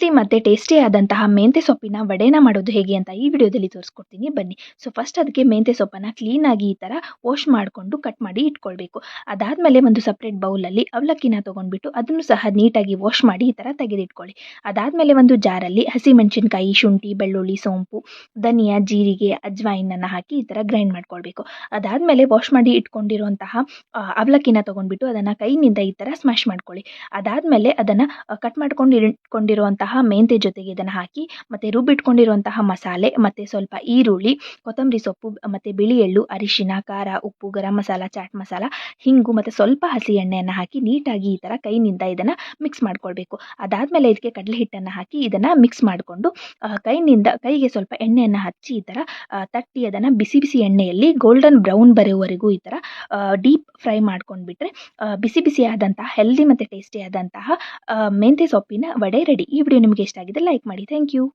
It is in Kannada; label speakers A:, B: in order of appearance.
A: ಹೆಲ್ತಿ ಮತ್ತು ಟೇಸ್ಟಿ ಆದಂತಹ ಮೆಂತ್ಯ ಸೊಪ್ಪಿನ ವಡೆನ ಮಾಡೋದು ಹೇಗೆ ಅಂತ ಈ ವಿಡಿಯೋದಲ್ಲಿ ತೋರಿಸ್ಕೊಡ್ತೀನಿ ಬನ್ನಿ. ಸೊ ಫಸ್ಟ್ ಅದಕ್ಕೆ ಮೆಂತ್ಯ ಸೊಪ್ಪನ್ನು ಕ್ಲೀನಾಗಿ ಈ ಥರ ವಾಶ್ ಮಾಡಿಕೊಂಡು ಕಟ್ ಮಾಡಿ ಇಟ್ಕೊಳ್ಬೇಕು. ಅದಾದಮೇಲೆ ಒಂದು ಸಪ್ರೇಟ್ ಬೌಲಲ್ಲಿ ಅವಲಕ್ಕಿನ ತೊಗೊಂಡ್ಬಿಟ್ಟು ಅದನ್ನು ಸಹ ನೀಟಾಗಿ ವಾಶ್ ಮಾಡಿ ಈ ಥರ ತೆಗೆದಿಟ್ಕೊಳ್ಳಿ. ಅದಾದಮೇಲೆ ಒಂದು ಜಾರಲ್ಲಿ ಹಸಿಮೆಣಸಿನ್ಕಾಯಿ, ಶುಂಠಿ, ಬೆಳ್ಳುಳ್ಳಿ, ಸೋಂಪು, ಧನಿಯಾ, ಜೀರಿಗೆ, ಅಜ್ವಾಯಿನನ್ನು ಹಾಕಿ ಈ ಥರ ಗ್ರೈಂಡ್ ಮಾಡ್ಕೊಳ್ಬೇಕು. ಅದಾದಮೇಲೆ ವಾಶ್ ಮಾಡಿ ಇಟ್ಕೊಂಡಿರುವಂತಹ ಅವಲಕ್ಕಿನ ತೊಗೊಂಡ್ಬಿಟ್ಟು ಅದನ್ನು ಕೈನಿಂದ ಈ ಥರ ಸ್ಮ್ಯಾಶ್ ಮಾಡ್ಕೊಳ್ಳಿ. ಅದಾದಮೇಲೆ ಅದನ್ನು ಕಟ್ ಮಾಡ್ಕೊಂಡಿರುವಂತಹ ಮೆಂತ್ಯ ಜೊತೆಗೆ ಇದನ್ನು ಹಾಕಿ ಮತ್ತು ರುಬ್ಬಿಟ್ಕೊಂಡಿರುವಂತಹ ಮಸಾಲೆ ಮತ್ತು ಸ್ವಲ್ಪ ಈರುಳ್ಳಿ, ಕೊತ್ತಂಬರಿ ಸೊಪ್ಪು ಮತ್ತು ಬಿಳಿ ಎಳ್ಳು, ಅರಿಶಿನ, ಖಾರ, ಉಪ್ಪು, ಗರಂ ಮಸಾಲ, ಚಾಟ್ ಮಸಾಲ, ಹಿಂಗು ಮತ್ತು ಸ್ವಲ್ಪ ಹಸಿ ಎಣ್ಣೆಯನ್ನು ಹಾಕಿ ನೀಟಾಗಿ ಈ ಥರ ಕೈನಿಂದ ಇದನ್ನು ಮಿಕ್ಸ್ ಮಾಡ್ಕೊಳ್ಬೇಕು. ಅದಾದಮೇಲೆ ಇದಕ್ಕೆ ಕಡಲೆ ಹಿಟ್ಟನ್ನು ಹಾಕಿ ಇದನ್ನು ಮಿಕ್ಸ್ ಮಾಡಿಕೊಂಡು ಕೈಗೆ ಸ್ವಲ್ಪ ಎಣ್ಣೆಯನ್ನು ಹಚ್ಚಿ ಈ ಥರ ತಟ್ಟಿ ಅದನ್ನು ಬಿಸಿ ಬಿಸಿ ಎಣ್ಣೆಯಲ್ಲಿ ಗೋಲ್ಡನ್ ಬ್ರೌನ್ ಬರೋವರೆಗೂ ಈ ಥರ ಡೀಪ್ ಫ್ರೈ ಮಾಡ್ಕೊಂಡ್ಬಿಟ್ರೆ ಬಿಸಿ ಬಿಸಿಯಾದಂತಹ ಹೆಲ್ದಿ ಮತ್ತು ಟೇಸ್ಟಿ ಆದಂತಹ ಮೆಂತ್ಯ ಸೊಪ್ಪಿನ ವಡೆ ರೆಡಿ. ಈ ವಿಡಿಯೋ ನಿಮಗೆ ಇಷ್ಟ ಆಗಿದೆ ಲೈಕ್ ಮಾಡಿ. Thank you.